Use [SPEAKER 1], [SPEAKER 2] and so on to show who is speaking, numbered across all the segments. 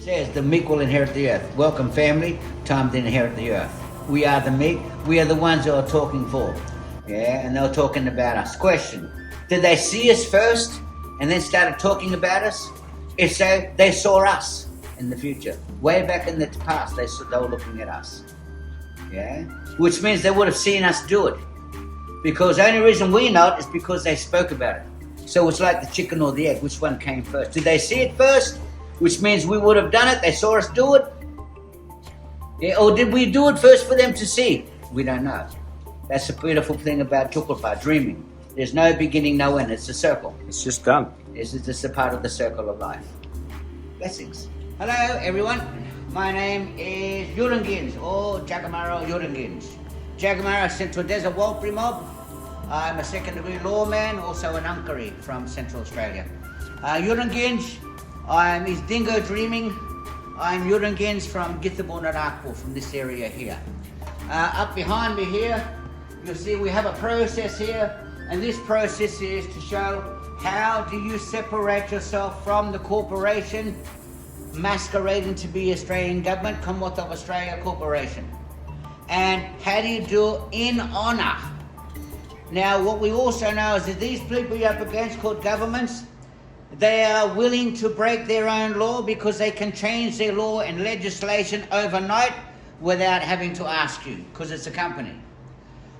[SPEAKER 1] says the meek will inherit the earth. Welcome, family. Time to inherit the earth. We are the meek. We are the ones who are talking for. Yeah, and they're talking about us. Question: did they see us first and then started talking about us? If so, they saw us in the future. Way back in the past, they were looking at us. Yeah, which means they would have seen us do it. Because the only reason we know it is because they spoke about it. So it's like the chicken or the egg. Which one came first? Did they see it first? Which means we would have done it. They saw us do it. Yeah, or did we do it first for them to see? We don't know. That's the beautiful thing about Yoocum, dreaming. There's no beginning, no end. It's a circle.
[SPEAKER 2] It's just done.
[SPEAKER 1] This is just a part of the circle of life. Blessings. Hello, everyone. My name is Yoocum or Jagamaro Yoocum. Jagamaro Central Desert Walpri Mob. I'm a second-degree lawman, also an unkari from Central Australia. Yoocum, I'm his dingo dreaming. I'm Yoocum from Githabon from this area here. Up behind me here, you'll see we have a process here, and this process is to show how do you separate yourself from the corporation masquerading to be Australian government, Commonwealth of Australia Corporation. And how do you do it in honour? Now, what we also know is that these people you're up against, called governments, they are willing to break their own law because they can change their law and legislation overnight without having to ask you, because it's a company.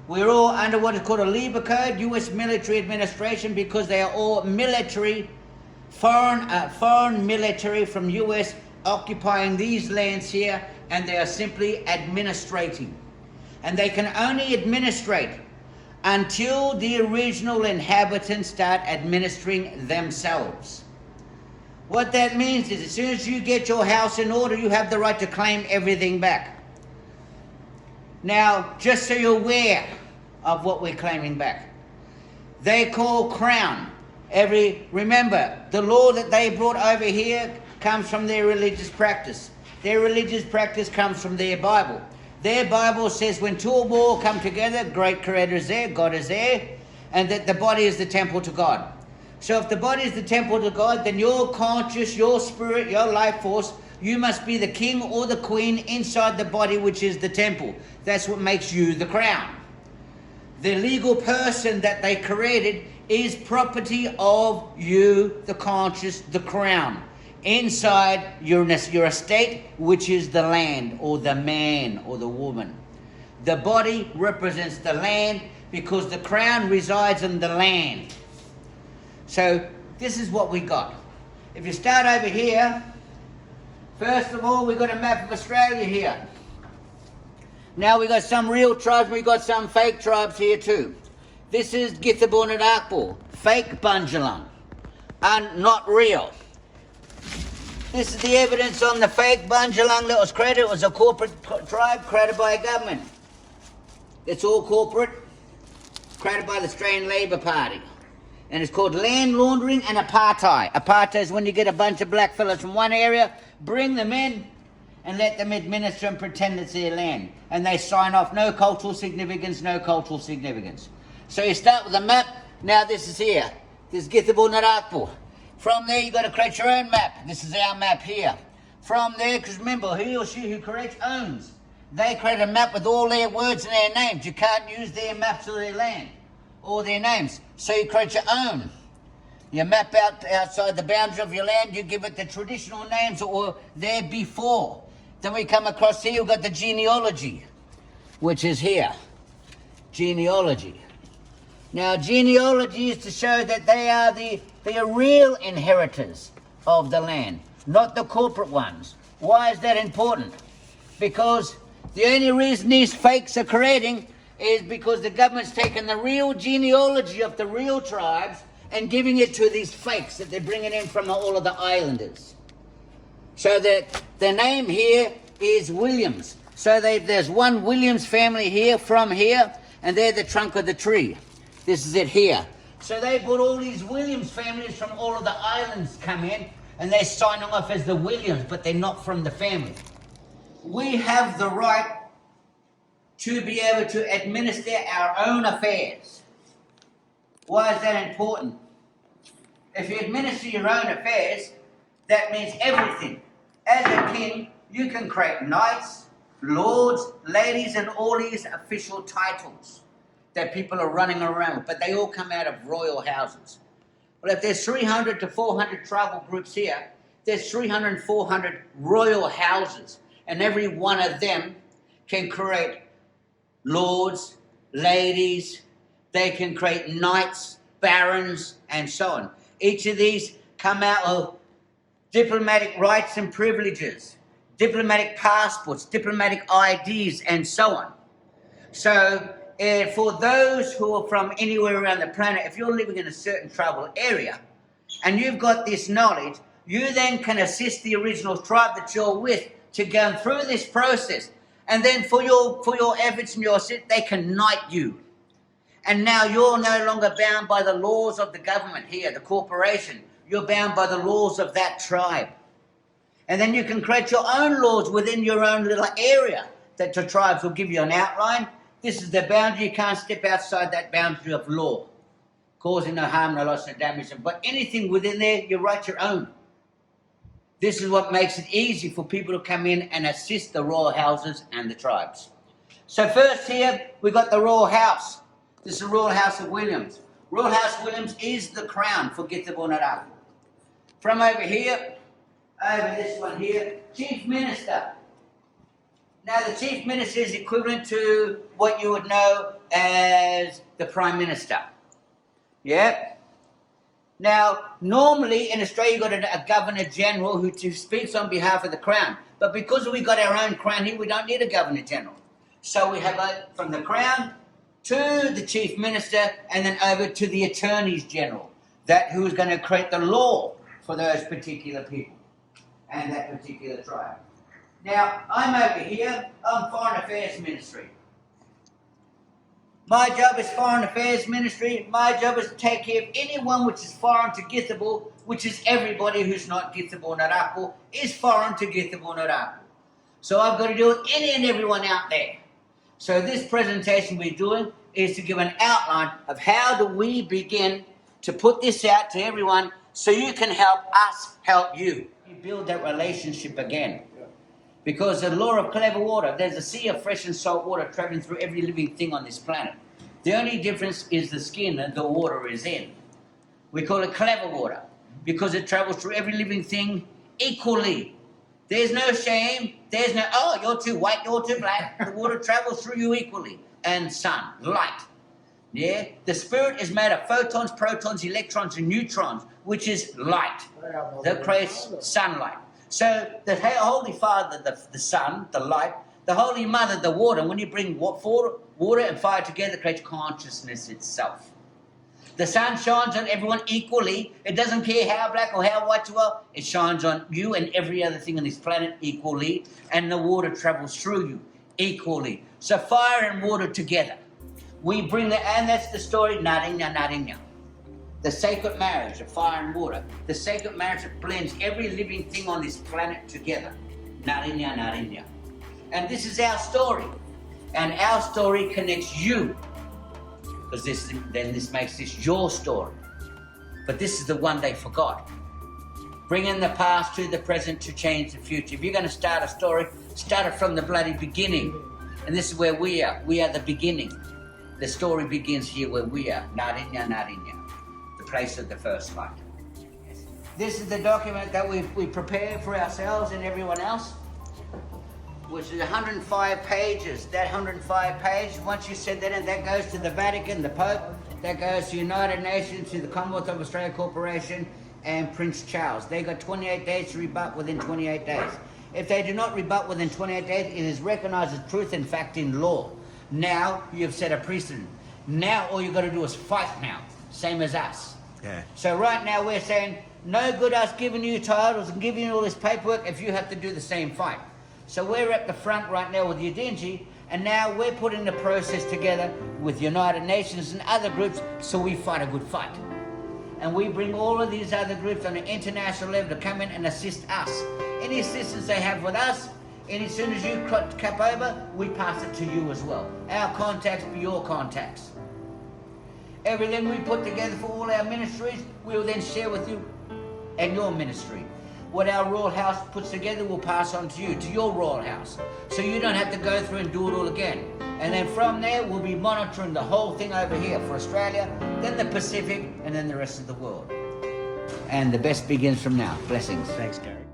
[SPEAKER 1] We're all under what is called a Libre Code, US military administration, because they are all military, foreign military from US occupying these lands here, and they are simply administrating. And they can only administrate until the original inhabitants start administering themselves. What that means is as soon as you get your house in order, you have the right to claim everything back. Now, just so you're aware of what we're claiming back, they call Crown. Remember, the law that they brought over here comes from their religious practice. Their religious practice comes from their Bible. Their Bible says when two or more come together, great Creator is there, God is there, and that the body is the temple to God. So if the body is the temple to God, then your conscious, your spirit, your life force, you must be the king or the queen inside the body, which is the temple. That's what makes you the crown. The legal person that they created is property of you, the conscious, the crown. Inside your estate, which is the land or the man or the woman. The body represents the land because the crown resides in the land. So this is what we got. If you start over here, first of all, we've got a map of Australia here. Now we've got some real tribes, we've got some fake tribes here too. This is Githabon and Akbal, fake Bunjalung, and not real. This is the evidence on the fake Bunjalung that was created. It was a corporate tribe created by a government. It's all corporate, created by the Australian Labor Party. And it's called land laundering and apartheid. Apartheid is when you get a bunch of black fellas from one area, bring them in, and let them administer and pretend it's their land. And they sign off, no cultural significance, no cultural significance. So you start with a map. Now this is here. This is Githabon and Akbal. From there, you've got to create your own map. This is our map here. From there, because remember, he or she who creates owns. They create a map with all their words and their names. You can't use their maps of their land or their names. So you create your own. You map out outside the boundary of your land. You give it the traditional names that were there before. Then we come across here, you've got the genealogy, which is here. Genealogy. Now, genealogy is to show that they are the real inheritors of the land, not the corporate ones. Why is that important? Because the only reason these fakes are creating is because the government's taken the real genealogy of the real tribes and giving it to these fakes that they're bringing in from all of the islanders. So that the name here is Williams. So there's one Williams family here from here, and they're the trunk of the tree. This is it here. So they put all these Williams families from all of the islands come in, and they sign them off as the Williams, but they're not from the family. We have the right to be able to administer our own affairs. Why is that important? If you administer your own affairs, that means everything. As a king, you can create knights, lords, ladies, and all these official titles that people are running around with, but they all come out of royal houses. Well, if there's 300 to 400 tribal groups here, there's 300 and 400 royal houses, and every one of them can create lords, ladies, they can create knights, barons, and so on. Each of these come out of diplomatic rights and privileges, diplomatic passports, diplomatic IDs, and so on. So, for those who are from anywhere around the planet, if you're living in a certain tribal area, and you've got this knowledge, you then can assist the original tribe that you're with to go through this process. And then for your efforts and your sit, they can knight you. And now you're no longer bound by the laws of the government here, the corporation. You're bound by the laws of that tribe. And then you can create your own laws within your own little area that your tribes will give you an outline. This is the boundary. You can't step outside that boundary of law, causing no harm, no loss, no damage. But anything within there, you write your own. This is what makes it easy for people to come in and assist the royal houses and the tribes. So first here, we've got the royal house. This is the royal house of Williams. Royal House of Williams is the crown for Githabonaraku. From over here, over this one here, Chief Minister. Now the Chief Minister is equivalent to what you would know as the Prime Minister. Yeah? Now, normally in Australia you've got a Governor General who speaks on behalf of the Crown. But because we've got our own Crown here, we don't need a Governor General. So we have from the Crown to the Chief Minister and then over to the Attorneys General. That who is going to create the law for those particular people and that particular tribe. Now, I'm over here, I'm Foreign Affairs Ministry. My job is Foreign Affairs Ministry. My job is to take care of anyone which is foreign to Githabo, which is everybody who's not Githabonaraku, is foreign to Githabonaraku. So I've got to deal with any and everyone out there. So this presentation we're doing is to give an outline of how do we begin to put this out to everyone so you can help us help you. You build that relationship again. Because the law of clever water, there's a sea of fresh and salt water traveling through every living thing on this planet. The only difference is the skin that the water is in. We call it clever water because it travels through every living thing equally. There's no shame. There's no, oh, you're too white, you're too black. The water travels through you equally. And sun, light. Yeah? The spirit is made of photons, protons, electrons, and neutrons, which is light. That creates sunlight. So the Holy Father, the sun, the light, the Holy Mother, the water, when you bring water and fire together, it creates consciousness itself. The sun shines on everyone equally. It doesn't care how black or how white you are. It shines on you and every other thing on this planet equally. And the water travels through you equally. So fire and water together. We bring and that's the story, Narinya, Narinya. The sacred marriage of fire and water. The sacred marriage that blends every living thing on this planet together. Narinya, Narinya. And this is our story. And our story connects you. Because this makes this your story. But this is the one they forgot. Bringing the past to the present to change the future. If you're going to start a story, start it from the bloody beginning. And this is where we are. We are the beginning. The story begins here where we are. Narinya, Narinya. The place of the first light. This is the document that we prepared for ourselves and everyone else, which is 105 pages. That 105 pages, once you send that in, that goes to the Vatican, the Pope, that goes to the United Nations, to the Commonwealth of Australia Corporation, and Prince Charles. They got 28 days to rebut within 28 days. If they do not rebut within 28 days, it is recognized as truth and fact in law. Now you've set a precedent. Now all you've got to do is fight now, same as us.
[SPEAKER 2] Yeah.
[SPEAKER 1] So right now we're saying, no good us giving you titles and giving you all this paperwork if you have to do the same fight. So we're at the front right now with Udinji, and now we're putting the process together with United Nations and other groups so we fight a good fight. And we bring all of these other groups on an international level to come in and assist us. Any assistance they have with us, and as soon as you cap over, we pass it to you as well. Our contacts be your contacts. Everything we put together for all our ministries, we will then share with you and your ministry. what our royal house puts together will pass on to you, to your royal house. So you don't have to go through and do it all again. And then from there, we'll be monitoring the whole thing over here for Australia, then the Pacific, and then the rest of the world. And the best begins from now. Blessings.
[SPEAKER 2] Thanks, Gary.